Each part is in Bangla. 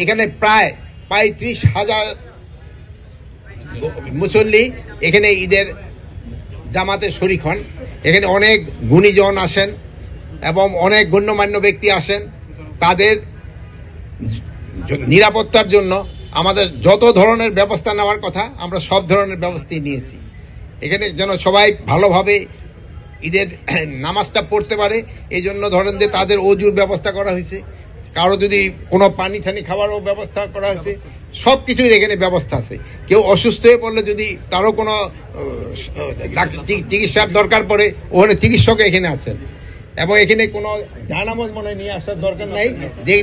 এখানে প্রায় ৩৫,০০০ মুসল্লি এখানে ঈদের জামাতে শরীক হন। এখানে অনেক গুণীজন আসেন এবং অনেক গণ্যমান্য ব্যক্তি আসেন। তাদের নিরাপত্তার জন্য আমাদের যত ধরনের ব্যবস্থা নেওয়ার কথা আমরা সব ধরনের ব্যবস্থাই নিয়েছি। এখানে যেন সবাই ভালোভাবে ঈদের নামাজটা পড়তে পারে, এই জন্য ধরেন যে তাদের অজুর ব্যবস্থা করা হয়েছে, কারো যদি কোনো পানি টানি খাওয়ারও ব্যবস্থা করা হয়েছে, সব কিছুর এখানে ব্যবস্থা আছে। কেউ অসুস্থ হয়ে পড়লে যদি তারও কোনো চিকিৎসার দরকার পড়ে, ওখানে চিকিৎসক এখানে আছেন। এবং এখানে কোনো জানামত মনে নিয়ে আসার দরকার নাই,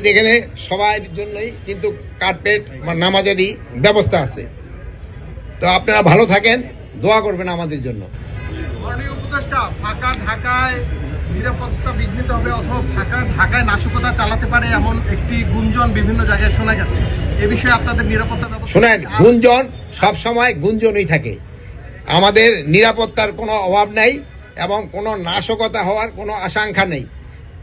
যেখানে সবার জন্যই কিন্তু কার্পেট বা নামাজেরই ব্যবস্থা আছে। তো আপনারা ভালো থাকেন, দোয়া করবেন আমাদের জন্য। উপদেষ্টা, ফাঁকা ঢাকায় নিরাপত্তা বিঘ্নিত হবে অথবা ফাঁকা ঢাকায় নাশকতা চালাতে পারে এমন একটি গুঞ্জন বিভিন্ন জায়গায় শোনা গেছে। এ বিষয়ে আপনাদের নিরাপত্তা ব্যবস্থা? শোনেন, গুঞ্জন সবসময় গুঞ্জনই থাকে। আমাদের নিরাপত্তার কোনো অভাব নাই এবং কোনো নাশকতা হওয়ার কোনো আশঙ্কা নেই।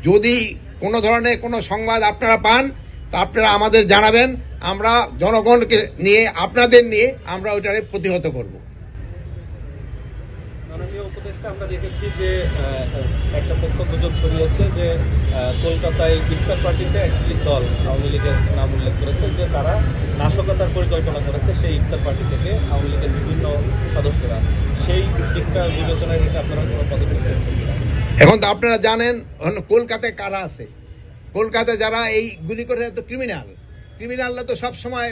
যদি কোনো ধরনের কোনো সংবাদ আপনারা পান তা আপনারা আমাদের জানাবেন, আমরা জনগণকে নিয়ে আপনাদের নিয়ে আমরা ওইটাকে প্রতিহত করব। মাননীয় উপদেষ্টা, আমরা দেখেছি যে একটা তথ্য গুজব ছড়িয়েছে যে কলকাতায় ইফতার পার্টিতে একটি দল আওয়ামী লীগের নাম উল্লেখ করেছে যে তারা নাশকতার পরিকল্পনা করেছে সেই ইফতার পার্টি থেকে আওয়ামী লীগের বিভিন্ন সদস্যরা। সেই দিকটা বিবেচনায় রেখে আপনারা কোনো পদক্ষেপ নিয়েছেন? এখন তো আপনারা জানেন কলকাতায় কারা আছে। কলকাতায় যারা এই গুলি করে তো ক্রিমিনালরা তো সবসময়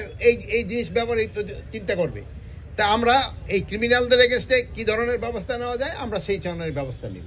এই জিনিস ব্যবহার চিন্তা করবে। তা আমরা এই ক্রিমিনালদের এগেইনস্টে কি ধরনের ব্যবস্থা নেওয়া যায় আমরা সেই ধরনের ব্যবস্থা নিব।